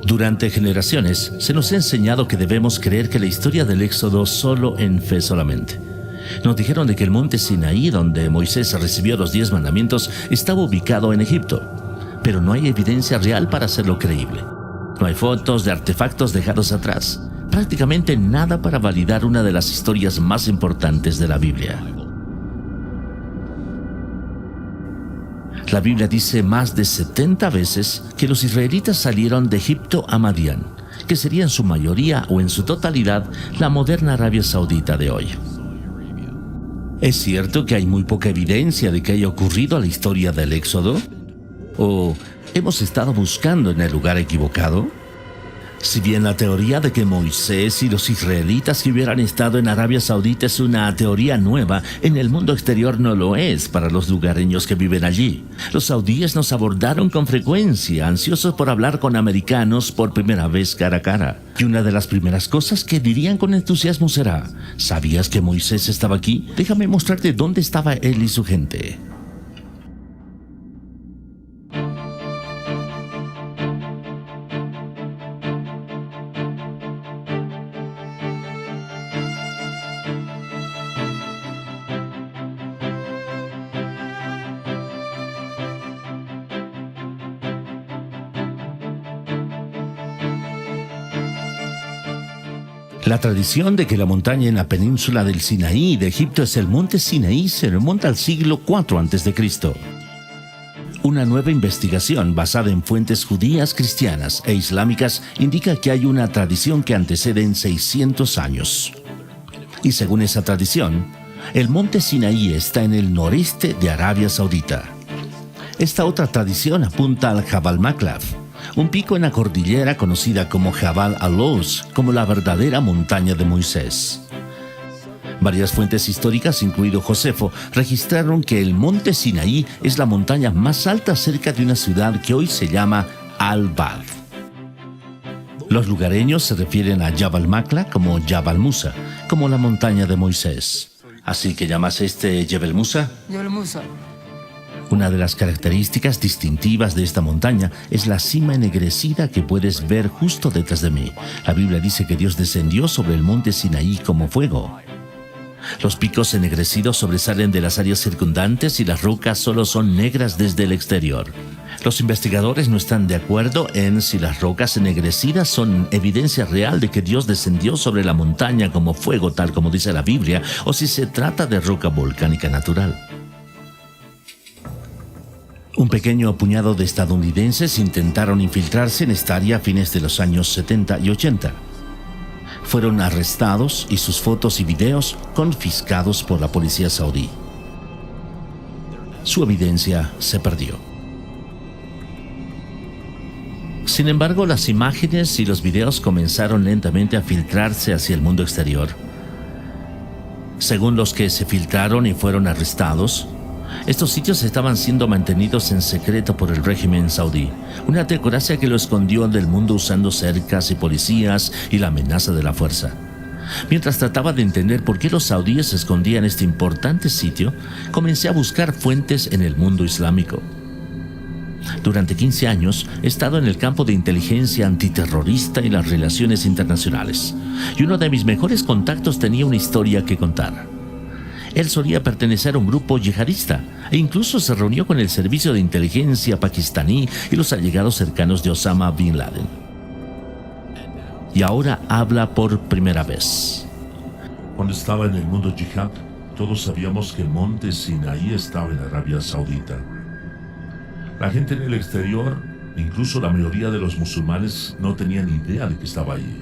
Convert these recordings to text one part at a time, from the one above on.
Durante generaciones se nos ha enseñado que debemos creer que la historia del Éxodo solo en fe solamente. Nos dijeron de que el monte Sinaí, donde Moisés recibió los 10 mandamientos, estaba ubicado en Egipto, pero no hay evidencia real para hacerlo creíble. No hay fotos de artefactos dejados atrás, prácticamente nada para validar una de las historias más importantes de la Biblia. La Biblia dice más de 70 veces que los israelitas salieron de Egipto a Madián, que sería en su mayoría o en su totalidad la moderna Arabia Saudita de hoy. ¿Es cierto que hay muy poca evidencia de que haya ocurrido la historia del Éxodo? ¿O hemos estado buscando en el lugar equivocado? Si bien la teoría de que Moisés y los israelitas que hubieran estado en Arabia Saudita es una teoría nueva, en el mundo exterior no lo es para los lugareños que viven allí. Los saudíes nos abordaron con frecuencia, ansiosos por hablar con americanos por primera vez cara a cara. Y una de las primeras cosas que dirían con entusiasmo será: ¿sabías que Moisés estaba aquí? Déjame mostrarte dónde estaba él y su gente. La tradición de que la montaña en la península del Sinaí de Egipto es el monte Sinaí se remonta al siglo IV a.C. Una nueva investigación basada en fuentes judías, cristianas e islámicas indica que hay una tradición que antecede en 600 años. Y según esa tradición, el monte Sinaí está en el noreste de Arabia Saudita. Esta otra tradición apunta al Jabal Maklaf, un pico en la cordillera conocida como Jabal al-Lawz, como la verdadera montaña de Moisés. Varias fuentes históricas, incluido Josefo, registraron que el monte Sinaí es la montaña más alta cerca de una ciudad que hoy se llama Al-Bad. Los lugareños se refieren a Jabal Makla como Jabal Musa, como la montaña de Moisés. ¿Así que llamas Jebel Musa? Jebel Musa. Una de las características distintivas de esta montaña es la cima ennegrecida que puedes ver justo detrás de mí. La Biblia dice que Dios descendió sobre el monte Sinaí como fuego. Los picos ennegrecidos sobresalen de las áreas circundantes y las rocas solo son negras desde el exterior. Los investigadores no están de acuerdo en si las rocas ennegrecidas son evidencia real de que Dios descendió sobre la montaña como fuego, tal como dice la Biblia, o si se trata de roca volcánica natural. Un pequeño puñado de estadounidenses intentaron infiltrarse en esta área a fines de los años 70 y 80. Fueron arrestados y sus fotos y videos confiscados por la policía saudí. Su evidencia se perdió. Sin embargo, las imágenes y los videos comenzaron lentamente a filtrarse hacia el mundo exterior. Según los que se filtraron y fueron arrestados, estos sitios estaban siendo mantenidos en secreto por el régimen saudí, una teocracia que lo escondió del mundo usando cercas y policías y la amenaza de la fuerza. Mientras trataba de entender por qué los saudíes escondían este importante sitio, comencé a buscar fuentes en el mundo islámico. Durante 15 años he estado en el campo de inteligencia antiterrorista y las relaciones internacionales, y uno de mis mejores contactos tenía una historia que contar. Él solía pertenecer a un grupo yihadista e incluso se reunió con el servicio de inteligencia pakistaní y los allegados cercanos de Osama Bin Laden. Y ahora habla por primera vez. Cuando estaba en el mundo yihad, todos sabíamos que el monte Sinaí estaba en Arabia Saudita. La gente en el exterior, incluso la mayoría de los musulmanes, no tenían idea de que estaba allí.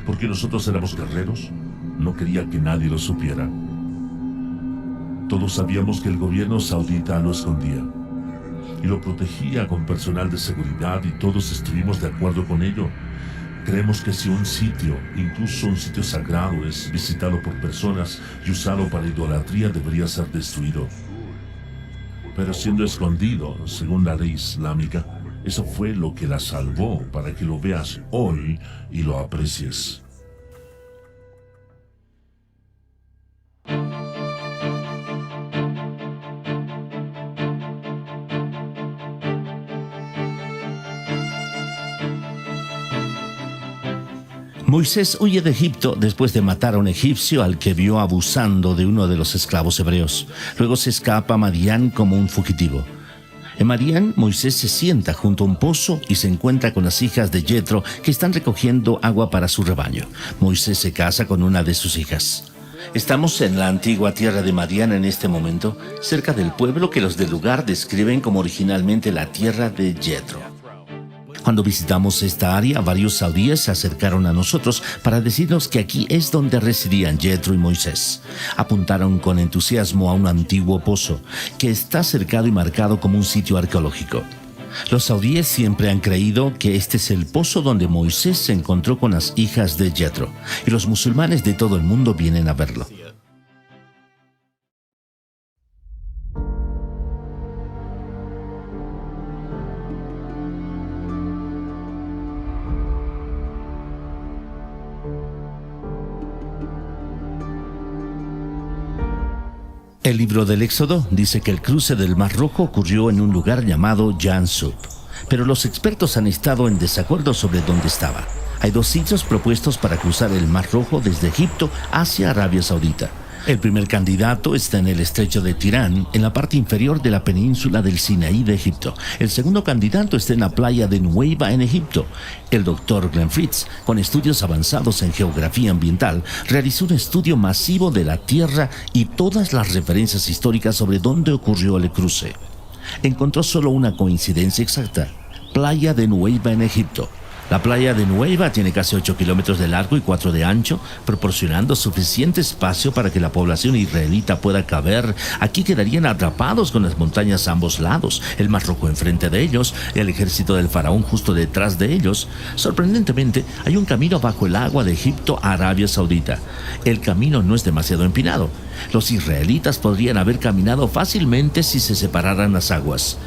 Porque nosotros éramos guerreros, no quería que nadie lo supiera. Todos sabíamos que el gobierno saudita lo escondía y lo protegía con personal de seguridad y todos estuvimos de acuerdo con ello. Creemos que si un sitio, incluso un sitio sagrado, es visitado por personas y usado para idolatría, debería ser destruido. Pero siendo escondido, según la ley islámica, eso fue lo que la salvó para que lo veas hoy y lo aprecies. Moisés huye de Egipto después de matar a un egipcio al que vio abusando de uno de los esclavos hebreos. Luego se escapa a Madián como un fugitivo. En Madián, Moisés se sienta junto a un pozo y se encuentra con las hijas de Jetro que están recogiendo agua para su rebaño. Moisés se casa con una de sus hijas. Estamos en la antigua tierra de Madián en este momento, cerca del pueblo que los del lugar describen como originalmente la tierra de Jetro. Cuando visitamos esta área, varios saudíes se acercaron a nosotros para decirnos que aquí es donde residían Jetro y Moisés. Apuntaron con entusiasmo a un antiguo pozo que está cercado y marcado como un sitio arqueológico. Los saudíes siempre han creído que este es el pozo donde Moisés se encontró con las hijas de Jetro, y los musulmanes de todo el mundo vienen a verlo. El libro del Éxodo dice que el cruce del Mar Rojo ocurrió en un lugar llamado Yansub, pero los expertos han estado en desacuerdo sobre dónde estaba. Hay dos sitios propuestos para cruzar el Mar Rojo desde Egipto hacia Arabia Saudita. El primer candidato está en el estrecho de Tirán, en la parte inferior de la península del Sinaí de Egipto. El segundo candidato está en la playa de Nuweiba en Egipto. El doctor Glenn Fritz, con estudios avanzados en geografía ambiental, realizó un estudio masivo de la Tierra y todas las referencias históricas sobre dónde ocurrió el cruce. Encontró solo una coincidencia exacta: playa de Nuweiba en Egipto. La playa de Nuweiba tiene casi 8 kilómetros de largo y 4 de ancho, proporcionando suficiente espacio para que la población israelita pueda caber. Aquí quedarían atrapados con las montañas a ambos lados, el Mar Rojo enfrente de ellos, el ejército del faraón justo detrás de ellos. Sorprendentemente, hay un camino bajo el agua de Egipto a Arabia Saudita. El camino no es demasiado empinado. Los israelitas podrían haber caminado fácilmente si se separaran las aguas.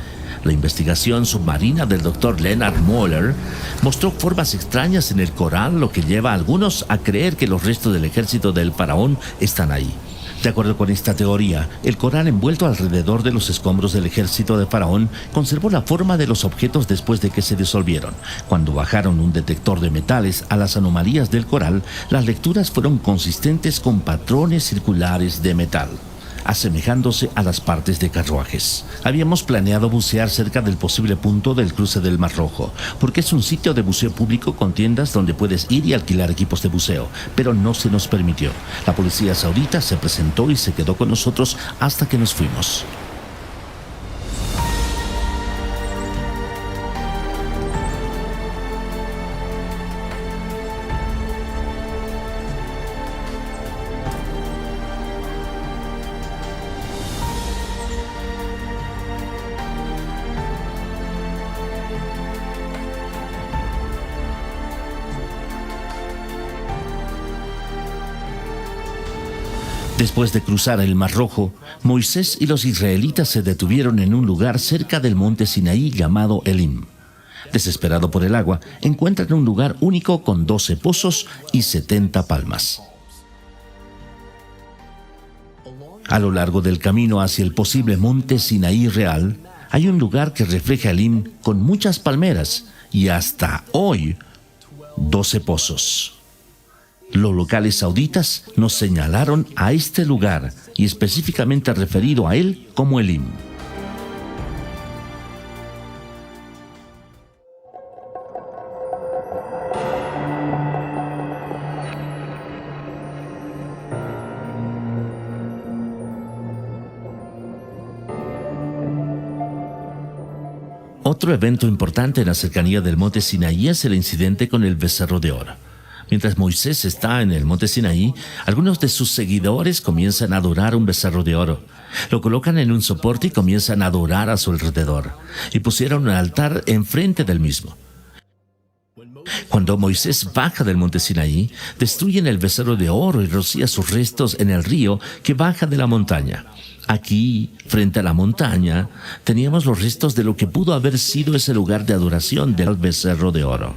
La investigación submarina del Dr. Leonard Moeller mostró formas extrañas en el coral, lo que lleva a algunos a creer que los restos del ejército del faraón están ahí. De acuerdo con esta teoría, el coral envuelto alrededor de los escombros del ejército de faraón conservó la forma de los objetos después de que se disolvieron. Cuando bajaron un detector de metales a las anomalías del coral, las lecturas fueron consistentes con patrones circulares de metal, asemejándose a las partes de carruajes. Habíamos planeado bucear cerca del posible punto del cruce del Mar Rojo, porque es un sitio de buceo público con tiendas donde puedes ir y alquilar equipos de buceo, pero no se nos permitió. La policía saudita se presentó y se quedó con nosotros hasta que nos fuimos. Después de cruzar el Mar Rojo, Moisés y los israelitas se detuvieron en un lugar cerca del monte Sinaí llamado Elim. Desesperado por el agua, encuentran un lugar único con 12 pozos y 70 palmas. A lo largo del camino hacia el posible monte Sinaí real, hay un lugar que refleja Elim con muchas palmeras y hasta hoy 12 pozos. Los locales sauditas nos señalaron a este lugar y específicamente referido a él como Elim. Otro evento importante en la cercanía del monte Sinaí es el incidente con el becerro de oro. Mientras Moisés está en el monte Sinaí, algunos de sus seguidores comienzan a adorar un becerro de oro. Lo colocan en un soporte y comienzan a adorar a su alrededor. Y pusieron un altar enfrente del mismo. Cuando Moisés baja del monte Sinaí, destruyen el becerro de oro y rocía sus restos en el río que baja de la montaña. Aquí, frente a la montaña, teníamos los restos de lo que pudo haber sido ese lugar de adoración del becerro de oro.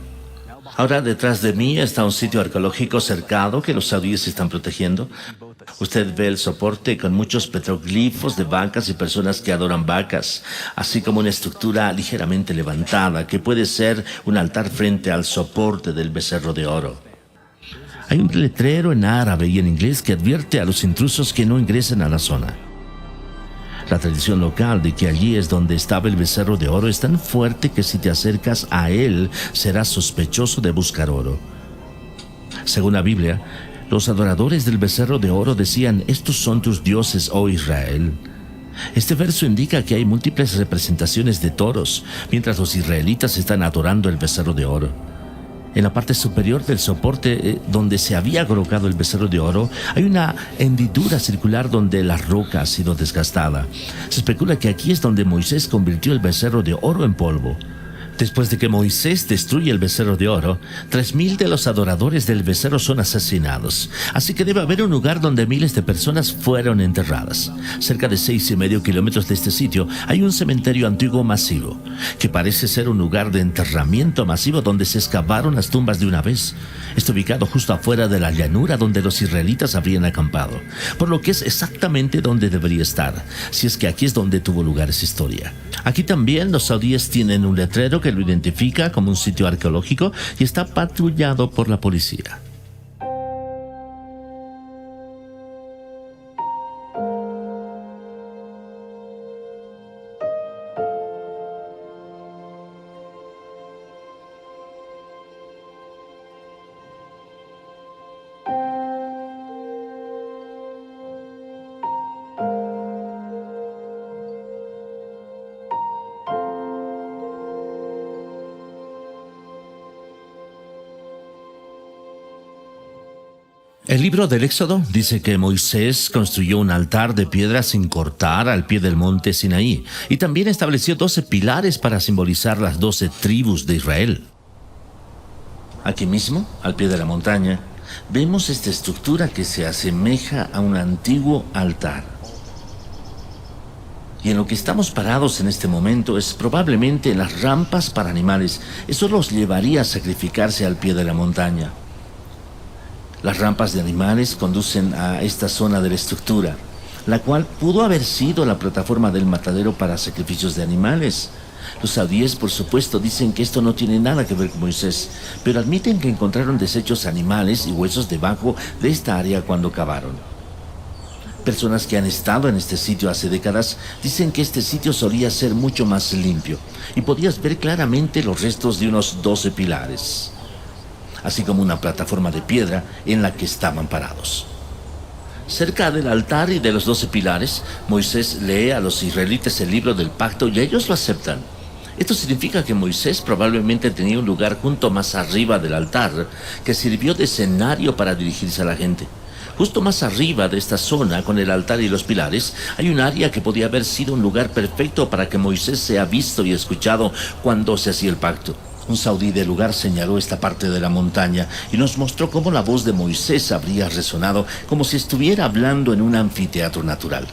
Ahora detrás de mí está un sitio arqueológico cercado que los saudíes están protegiendo. Usted ve el soporte con muchos petroglifos de vacas y personas que adoran vacas, así como una estructura ligeramente levantada que puede ser un altar frente al soporte del becerro de oro. Hay un letrero en árabe y en inglés que advierte a los intrusos que no ingresen a la zona. La tradición local de que allí es donde estaba el becerro de oro es tan fuerte que si te acercas a él serás sospechoso de buscar oro. Según la Biblia, los adoradores del becerro de oro decían: estos son tus dioses, oh Israel. Este verso indica que hay múltiples representaciones de toros, mientras los israelitas están adorando el becerro de oro. En la parte superior del soporte donde se había colocado el becerro de oro, hay una hendidura circular donde la roca ha sido desgastada. Se especula que aquí es donde Moisés convirtió el becerro de oro en polvo. Después de que Moisés destruye el becerro de oro, 3,000 de los adoradores del becerro son asesinados. Así que debe haber un lugar donde miles de personas fueron enterradas. Cerca de 6,5 kilómetros de este sitio hay un cementerio antiguo masivo, que parece ser un lugar de enterramiento masivo donde se excavaron las tumbas de una vez. Está ubicado justo afuera de la llanura donde los israelitas habrían acampado, por lo que es exactamente donde debería estar, si es que aquí es donde tuvo lugar esa historia. Aquí también los saudíes tienen un letrero que lo identifica como un sitio arqueológico y está patrullado por la policía. El libro del Éxodo dice que Moisés construyó un altar de piedra sin cortar al pie del monte Sinaí y también estableció 12 pilares para simbolizar las 12 tribus de Israel. Aquí mismo, al pie de la montaña, vemos esta estructura que se asemeja a un antiguo altar. Y en lo que estamos parados en este momento es probablemente en las rampas para animales. Eso los llevaría a sacrificarse al pie de la montaña. Las rampas de animales conducen a esta zona de la estructura, la cual pudo haber sido la plataforma del matadero para sacrificios de animales. Los saudíes, por supuesto, dicen que esto no tiene nada que ver con Moisés, pero admiten que encontraron desechos animales y huesos debajo de esta área cuando cavaron. Personas que han estado en este sitio hace décadas dicen que este sitio solía ser mucho más limpio y podías ver claramente los restos de unos 12 pilares, así como una plataforma de piedra en la que estaban parados. Cerca del altar y de los 12 pilares, Moisés lee a los israelitas el libro del pacto y ellos lo aceptan. Esto significa que Moisés probablemente tenía un lugar junto más arriba del altar que sirvió de escenario para dirigirse a la gente. Justo más arriba de esta zona, con el altar y los pilares, hay un área que podía haber sido un lugar perfecto para que Moisés sea visto y escuchado cuando se hacía el pacto. Un saudí del lugar señaló esta parte de la montaña y nos mostró cómo la voz de Moisés habría resonado como si estuviera hablando en un anfiteatro natural.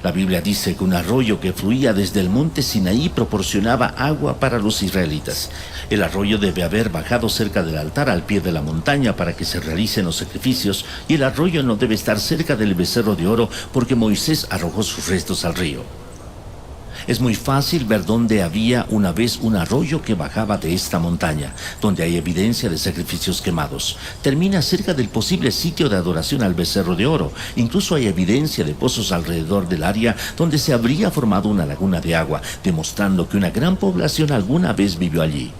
La Biblia dice que un arroyo que fluía desde el monte Sinaí proporcionaba agua para los israelitas. El arroyo debe haber bajado cerca del altar al pie de la montaña para que se realicen los sacrificios, y el arroyo no debe estar cerca del becerro de oro porque Moisés arrojó sus restos al río. Es muy fácil ver dónde había una vez un arroyo que bajaba de esta montaña, donde hay evidencia de sacrificios quemados. Termina cerca del posible sitio de adoración al becerro de oro. Incluso hay evidencia de pozos alrededor del área donde se habría formado una laguna de agua, demostrando que una gran población alguna vez vivió allí.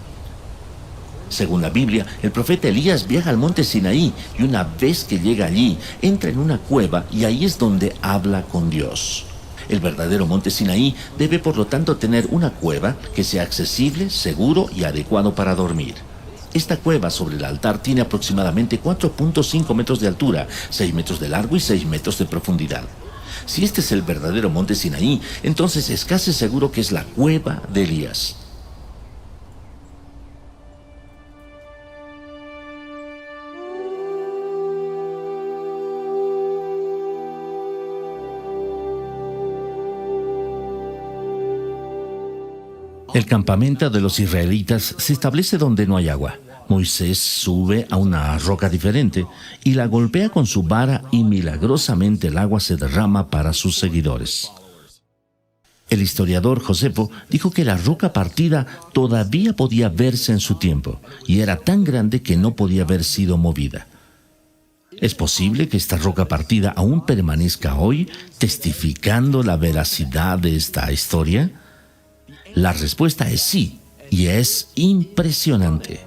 Según la Biblia, el profeta Elías viaja al monte Sinaí y una vez que llega allí, entra en una cueva y ahí es donde habla con Dios. El verdadero monte Sinaí debe por lo tanto tener una cueva que sea accesible, seguro y adecuado para dormir. Esta cueva sobre el altar tiene aproximadamente 4.5 metros de altura, 6 metros de largo y 6 metros de profundidad. Si este es el verdadero monte Sinaí, entonces es casi seguro que es la cueva de Elías. El campamento de los israelitas se establece donde no hay agua. Moisés sube a una roca diferente y la golpea con su vara y milagrosamente el agua se derrama para sus seguidores. El historiador Josefo dijo que la roca partida todavía podía verse en su tiempo y era tan grande que no podía haber sido movida. ¿Es posible que esta roca partida aún permanezca hoy, testificando la veracidad de esta historia? La respuesta es sí, y es impresionante.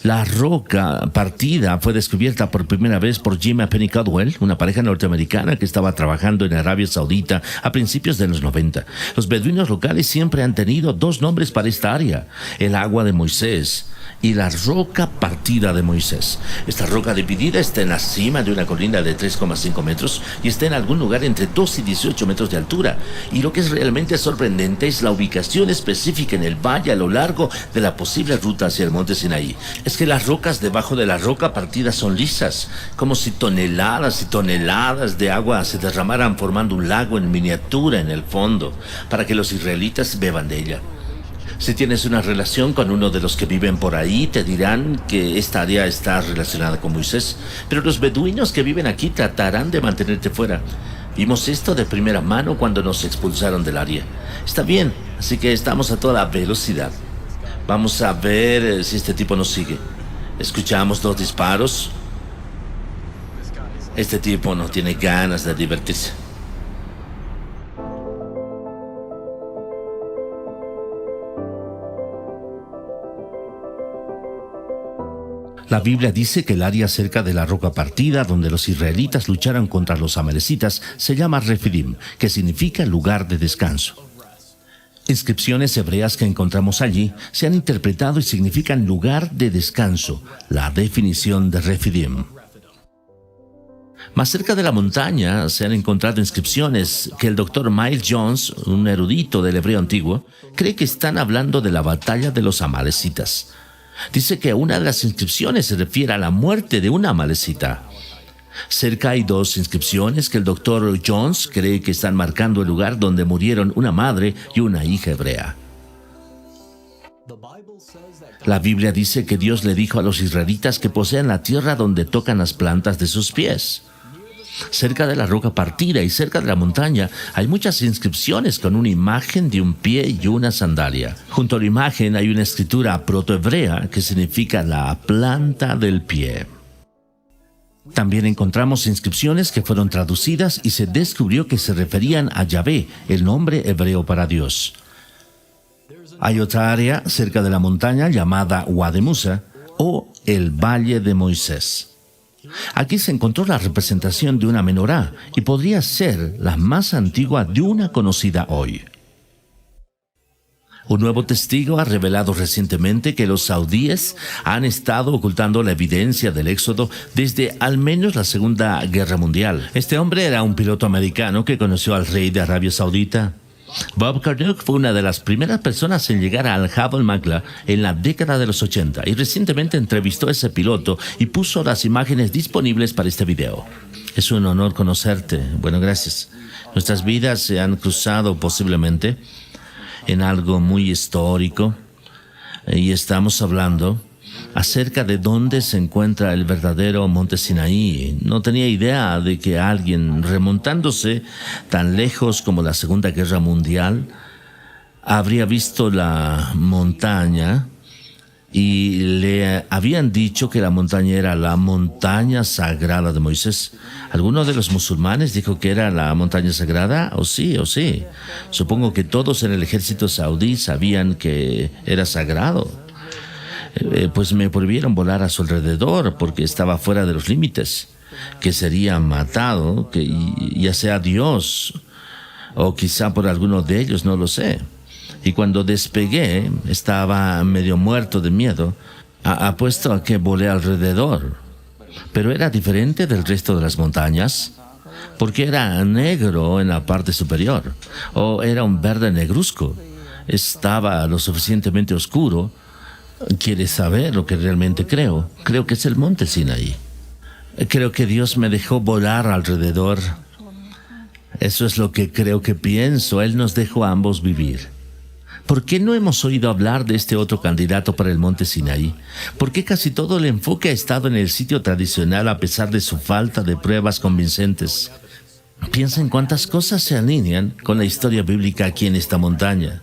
La roca partida fue descubierta por primera vez por Jim y Penny Caldwell, una pareja norteamericana que estaba trabajando en Arabia Saudita a principios de los 90. Los beduinos locales siempre han tenido dos nombres para esta área: el agua de Moisés y la roca partida de Moisés. Esta roca dividida está en la cima de una colina de 3,5 metros y está en algún lugar entre 2 y 18 metros de altura. Y lo que es realmente sorprendente es la ubicación específica en el valle a lo largo de la posible ruta hacia el monte Sinaí. Es que las rocas debajo de la roca partida son lisas, como si toneladas y toneladas de agua se derramaran formando un lago en miniatura en el fondo, para que los israelitas beban de ella. Si tienes una relación con uno de los que viven por ahí, te dirán que esta área está relacionada con Moisés, pero los beduinos que viven aquí tratarán de mantenerte fuera. Vimos esto de primera mano cuando nos expulsaron del área. Está bien, así que estamos a toda velocidad. Vamos a ver si este tipo nos sigue. Escuchamos 2 disparos. Este tipo no tiene ganas de divertirse. La Biblia dice que el área cerca de la roca partida, donde los israelitas lucharon contra los amalecitas, se llama Refidim, que significa lugar de descanso. Inscripciones hebreas que encontramos allí se han interpretado y significan lugar de descanso, la definición de Refidim. Más cerca de la montaña se han encontrado inscripciones que el Dr. Miles Jones, un erudito del hebreo antiguo, cree que están hablando de la batalla de los amalecitas. Dice que una de las inscripciones se refiere a la muerte de una amalecita. Cerca hay 2 inscripciones que el Dr. Jones cree que están marcando el lugar donde murieron una madre y una hija hebrea. La Biblia dice que Dios le dijo a los israelitas que posean la tierra donde tocan las plantas de sus pies. Cerca de la roca partida y cerca de la montaña hay muchas inscripciones con una imagen de un pie y una sandalia. Junto a la imagen hay una escritura protohebrea que significa la planta del pie. También encontramos inscripciones que fueron traducidas y se descubrió que se referían a Yahvé, el nombre hebreo para Dios. Hay otra área cerca de la montaña llamada Wadi Musa o el Valle de Moisés. Aquí se encontró la representación de una menorá y podría ser la más antigua de una conocida hoy. Un nuevo testigo ha revelado recientemente que los saudíes han estado ocultando la evidencia del éxodo desde al menos la Segunda Guerra Mundial. Este hombre era un piloto americano que conoció al rey de Arabia Saudita. Bob Karduk fue una de las primeras personas en llegar al Jabal Maqla en la década de los 80 y recientemente entrevistó a ese piloto y puso las imágenes disponibles para este video. Es un honor conocerte. Bueno, gracias. Nuestras vidas se han cruzado posiblemente en algo muy histórico y estamos hablando acerca de dónde se encuentra el verdadero monte Sinaí. No tenía idea de que alguien remontándose tan lejos como la Segunda Guerra Mundial habría visto la montaña y le habían dicho que la montaña era la montaña sagrada de Moisés. ¿Alguno de los musulmanes dijo que era la montaña sagrada? ¿O sí? Supongo que todos en el ejército saudí sabían que era sagrado. Pues me prohibieron volar a su alrededor porque estaba fuera de los límites, que sería matado, que ya sea Dios o quizá por alguno de ellos, no lo sé. Y cuando despegué estaba medio muerto de miedo. Apuesto a que volé alrededor, pero era diferente del resto de las montañas porque era negro en la parte superior, o era un verde negruzco. Estaba lo suficientemente oscuro. ¿Quieres saber lo que realmente creo? Creo que es el monte Sinaí. Creo que Dios me dejó volar alrededor. Eso es lo que creo que pienso. Él nos dejó a ambos vivir. ¿Por qué no hemos oído hablar de este otro candidato para el monte Sinaí? ¿Por qué casi todo el enfoque ha estado en el sitio tradicional a pesar de su falta de pruebas convincentes? Piensa en cuántas cosas se alinean con la historia bíblica aquí en esta montaña.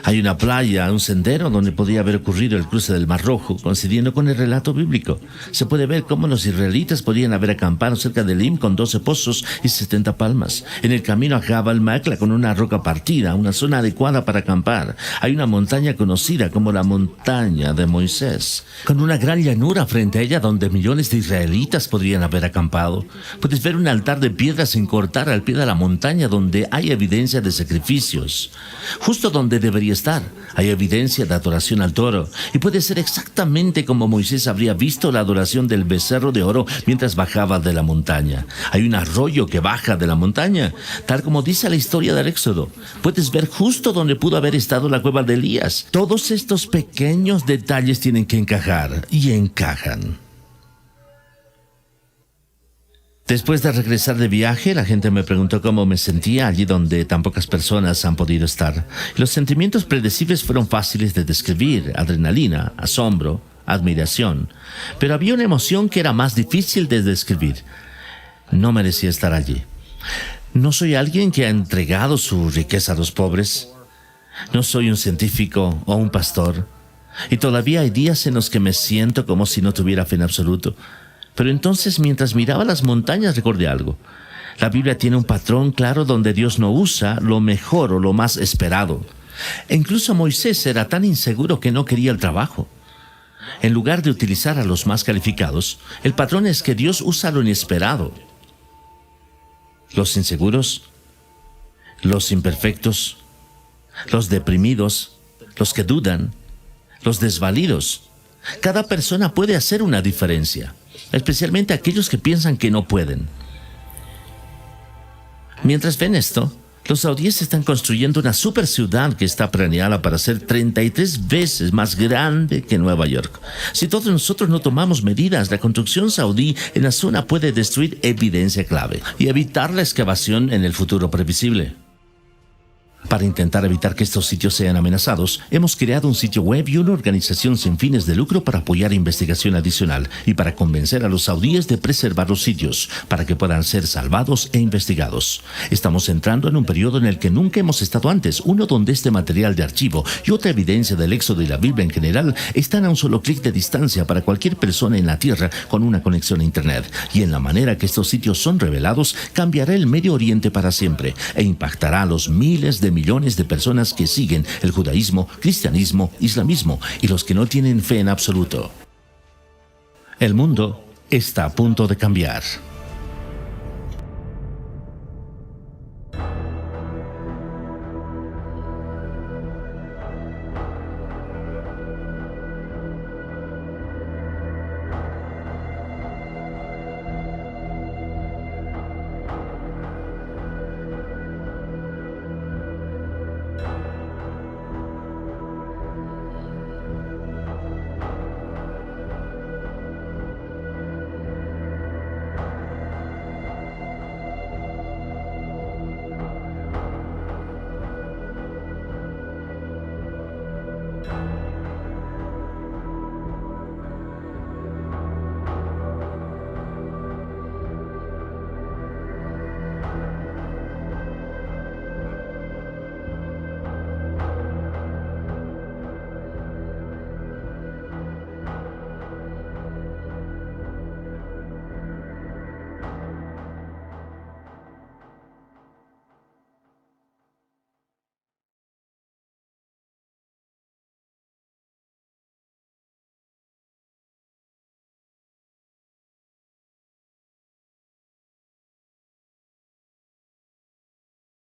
Hay una playa, un sendero donde podía haber ocurrido el cruce del Mar Rojo, coincidiendo con el relato bíblico. Se puede ver cómo los israelitas podían haber acampado cerca de Elim con 12 pozos y 70 palmas. En el camino a Jabal Machla con una roca partida, una zona adecuada para acampar. Hay una montaña conocida como la montaña de Moisés, con una gran llanura frente a ella donde millones de israelitas podrían haber acampado. Puedes ver un altar de piedra sin cortar al pie de la montaña donde hay evidencia de sacrificios. Justo donde debería estar, hay evidencia de adoración al toro, y puede ser exactamente como Moisés habría visto la adoración del becerro de oro mientras bajaba de la montaña. Hay un arroyo que baja de la montaña, tal como dice la historia del Éxodo. Puedes ver justo donde pudo haber estado la cueva de Elías. Todos estos pequeños detalles tienen que encajar, y encajan. Después de regresar de viaje, la gente me preguntó cómo me sentía allí donde tan pocas personas han podido estar. Los sentimientos predecibles fueron fáciles de describir: adrenalina, asombro, admiración. Pero había una emoción que era más difícil de describir. No merecía estar allí. No soy alguien que ha entregado su riqueza a los pobres. No soy un científico o un pastor. Y todavía hay días en los que me siento como si no tuviera fe en absoluto. Pero entonces, mientras miraba las montañas, recordé algo. La Biblia tiene un patrón claro donde Dios no usa lo mejor o lo más esperado. E incluso Moisés era tan inseguro que no quería el trabajo. En lugar de utilizar a los más calificados, el patrón es que Dios usa lo inesperado. Los inseguros, los imperfectos, los deprimidos, los que dudan, los desvalidos. Cada persona puede hacer una diferencia, especialmente aquellos que piensan que no pueden. Mientras ven esto, los saudíes están construyendo una super ciudad que está planeada para ser 33 veces más grande que Nueva York. Si todos nosotros no tomamos medidas, la construcción saudí en la zona puede destruir evidencia clave y evitar la excavación en el futuro previsible. Para intentar evitar que estos sitios sean amenazados, hemos creado un sitio web y una organización sin fines de lucro para apoyar investigación adicional y para convencer a los saudíes de preservar los sitios para que puedan ser salvados e investigados. Estamos entrando en un periodo en el que nunca hemos estado antes, uno donde este material de archivo y otra evidencia del Éxodo y la Biblia en general están a un solo clic de distancia para cualquier persona en la Tierra con una conexión a Internet. Y en la manera que estos sitios son revelados, cambiará el Medio Oriente para siempre e impactará a los miles de millones de personas que siguen el judaísmo, cristianismo, islamismo y los que no tienen fe en absoluto. El mundo está a punto de cambiar.